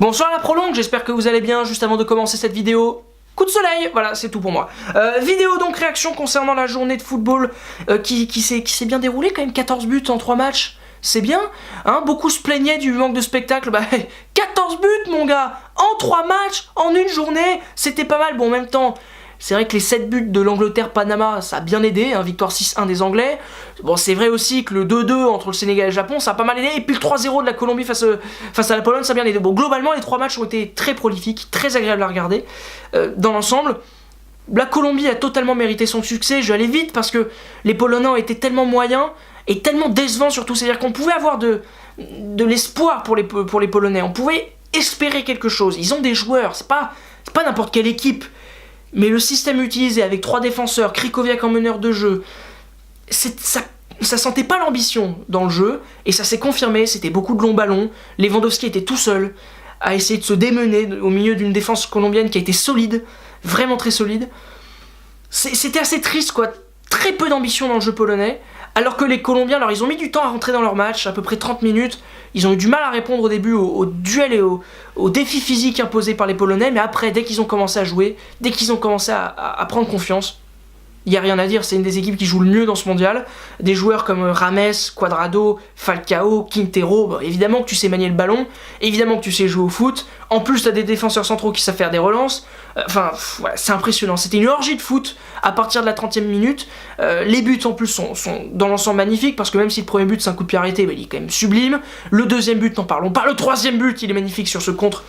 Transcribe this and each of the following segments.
Bonsoir la prolongue, j'espère que vous allez bien. Juste avant de commencer cette vidéo, coup de soleil, voilà, c'est tout pour moi. Vidéo donc réaction concernant la journée de football qui s'est bien déroulée, quand même 14 buts en 3 matchs, c'est bien, hein. Beaucoup se plaignaient du manque de spectacle, bah 14 buts mon gars, en 3 matchs, en une journée, c'était pas mal. Bon, en même temps, c'est vrai que les 7 buts de l'Angleterre-Panama, ça a bien aidé, hein, victoire 6-1 des Anglais. Bon, c'est vrai aussi que le 2-2 entre le Sénégal et le Japon, ça a pas mal aidé. Et puis le 3-0 de la Colombie face à la Pologne, ça a bien aidé. Bon, globalement, les 3 matchs ont été très prolifiques, très agréables à regarder. Dans l'ensemble, la Colombie a totalement mérité son succès. Je vais aller vite parce que les Polonais ont été tellement moyens et tellement décevants surtout. C'est-à-dire qu'on pouvait avoir de l'espoir pour les Polonais. On pouvait espérer quelque chose. Ils ont des joueurs, c'est pas n'importe quelle équipe. Mais le système utilisé avec 3 défenseurs, Krychowiak en meneur de jeu, ça sentait pas l'ambition dans le jeu, et ça s'est confirmé, c'était beaucoup de longs ballons. Lewandowski était tout seul à essayer de se démener au milieu d'une défense colombienne qui a été solide, vraiment très solide. C'était assez triste quoi, très peu d'ambition dans le jeu polonais, alors que les Colombiens, alors ils ont mis du temps à rentrer dans leur match, à peu près 30 minutes, ils ont eu du mal à répondre au début au duel et au défi physique imposé par les Polonais, mais après, dès qu'ils ont commencé à jouer, dès qu'ils ont commencé à prendre confiance, il n'y a rien à dire, c'est une des équipes qui joue le mieux dans ce mondial. Des joueurs comme Rames, Cuadrado, Falcao, Quintero, bon, évidemment que tu sais manier le ballon, évidemment que tu sais jouer au foot, en plus tu as des défenseurs centraux qui savent faire des relances, ouais, c'est impressionnant, c'était une orgie de foot à partir de la 30e minute. Les buts en plus sont dans l'ensemble magnifiques, parce que même si le premier but c'est un coup de pied arrêté, bah, il est quand même sublime. Le deuxième but, n'en parlons pas, le troisième but il est magnifique sur ce contre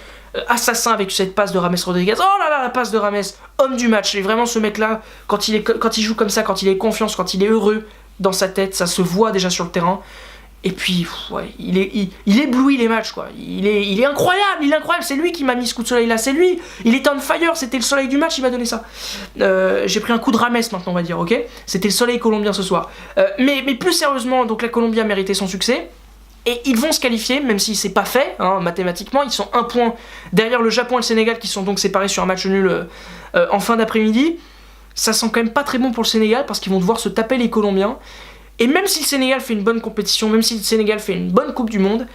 assassin avec cette passe de Rames Rodriguez. Oh là là, la passe de Rames, homme du match. Et vraiment ce mec là, quand il joue comme ça, quand il est confiance, quand il est heureux dans sa tête, ça se voit déjà sur le terrain. Et puis ouais, il éblouit les matchs quoi. Il est incroyable, c'est lui qui m'a mis ce coup de soleil là, c'est lui. Il était on fire, c'était le soleil du match, il m'a donné ça. J'ai pris un coup de Rames maintenant on va dire, ok. C'était le soleil colombien ce soir. Mais plus sérieusement, donc la Colombie a mérité son succès. Et ils vont se qualifier, même si c'est pas fait, hein, mathématiquement, ils sont 1 point derrière le Japon et le Sénégal qui sont donc séparés sur un match nul en fin d'après-midi. Ça sent quand même pas très bon pour le Sénégal parce qu'ils vont devoir se taper les Colombiens. Et même si le Sénégal fait une bonne compétition, même si le Sénégal fait une bonne Coupe du Monde,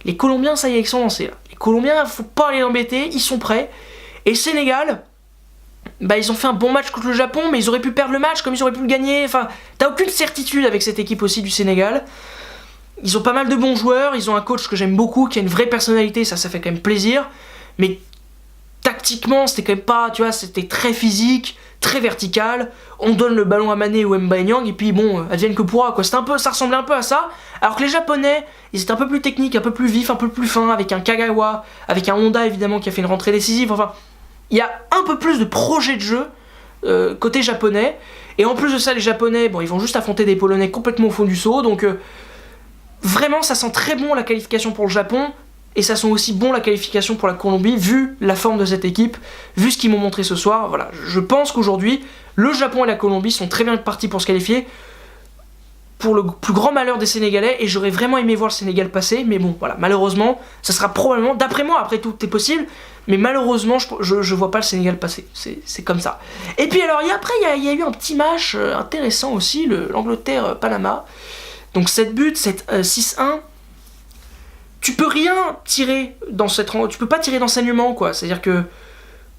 les Colombiens, ça y est, ils sont lancés là. Les Colombiens, faut pas les embêter, ils sont prêts. Et le Sénégal, bah ils ont fait un bon match contre le Japon, mais ils auraient pu perdre le match comme ils auraient pu le gagner. Enfin, t'as aucune certitude avec cette équipe aussi du Sénégal. Ils ont pas mal de bons joueurs, ils ont un coach que j'aime beaucoup, qui a une vraie personnalité, ça fait quand même plaisir. Mais tactiquement, c'était quand même pas, tu vois, c'était très physique, très vertical. On donne le ballon à Mané ou Mbaye Niang, et puis bon, advienne que pourra, quoi. Ça ressemblait un peu à ça. Alors que les Japonais, ils étaient un peu plus techniques, un peu plus vifs, un peu plus fins, avec un Kagawa, avec un Honda évidemment qui a fait une rentrée décisive. Enfin, il y a un peu plus de projet de jeu côté japonais. Et en plus de ça, les Japonais, bon, ils vont juste affronter des Polonais complètement au fond du seau, donc... Vraiment, ça sent très bon la qualification pour le Japon, et ça sent aussi bon la qualification pour la Colombie, vu la forme de cette équipe, vu ce qu'ils m'ont montré ce soir. Voilà, je pense qu'aujourd'hui, le Japon et la Colombie sont très bien partis pour se qualifier, pour le plus grand malheur des Sénégalais, et j'aurais vraiment aimé voir le Sénégal passer, mais bon, voilà, malheureusement, ça sera probablement, d'après moi, après tout est possible, mais malheureusement, je vois pas le Sénégal passer, c'est comme ça. Et puis alors, après, il y a eu un petit match intéressant aussi, l'Angleterre-Panama. Donc 7 buts, 6-1, tu peux rien tirer dans tu peux pas tirer d'enseignement quoi, c'est-à-dire que,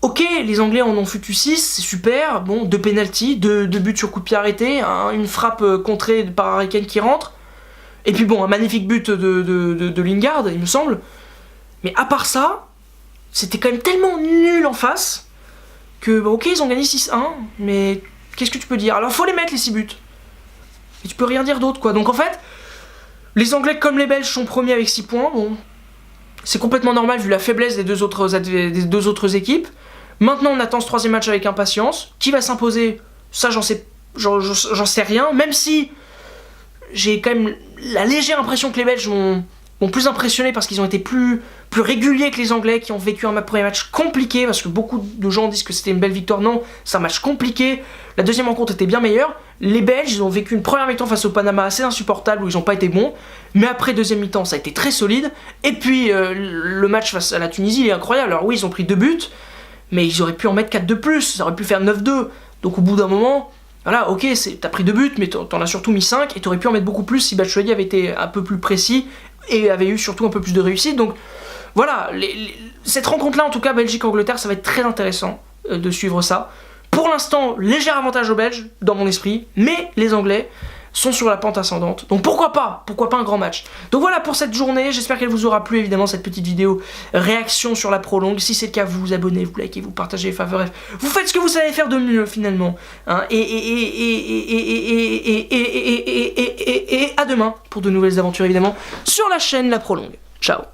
ok, les Anglais en ont foutu 6, c'est super, bon, 2 pénaltys, 2 buts sur coup de pied arrêté, une frappe contrée par Harry Kane qui rentre, et puis bon, un magnifique but de Lingard, il me semble, mais à part ça, c'était quand même tellement nul en face, que, bah, ok, ils ont gagné 6-1, mais qu'est-ce que tu peux dire? Alors faut les mettre les 6 buts. Et tu peux rien dire d'autre quoi. Donc en fait, les Anglais comme les Belges sont premiers avec 6 points. Bon, c'est complètement normal vu la faiblesse des deux autres équipes. Maintenant on attend ce 3e match avec impatience. Qui va s'imposer? Ça j'en sais rien. Même si j'ai quand même la légère impression que les Belges m'ont plus impressionné parce qu'ils ont été plus réguliers que les Anglais, qui ont vécu un premier match compliqué, parce que beaucoup de gens disent que c'était une belle victoire. Non, c'est un match compliqué. La deuxième rencontre était bien meilleure. Les Belges, ils ont vécu une première mi-temps face au Panama assez insupportable où ils n'ont pas été bons, mais après deuxième mi-temps ça a été très solide. Et puis le match face à la Tunisie il est incroyable. Alors oui, ils ont pris 2 buts, mais ils auraient pu en mettre 4 de plus, ça aurait pu faire 9-2. Donc au bout d'un moment, voilà, ok, t'as pris 2 buts, mais t'en as surtout mis 5, et t'aurais pu en mettre beaucoup plus si Batshuayi avait été un peu plus précis et avait eu surtout un peu plus de réussite. Donc voilà, cette rencontre-là, en tout cas, Belgique-Angleterre, ça va être très intéressant de suivre ça. Pour l'instant, léger avantage aux Belges, dans mon esprit, mais les Anglais sont sur la pente ascendante. Donc pourquoi pas un grand match. Donc voilà pour cette journée, j'espère qu'elle vous aura plu, évidemment, cette petite vidéo réaction sur la prolongue. Si c'est le cas, vous vous abonnez, vous likez, vous partagez, enfin bref, vous faites ce que vous savez faire de mieux, finalement. Hein, et à demain pour de nouvelles aventures, évidemment, sur la chaîne La Prolongue. Ciao.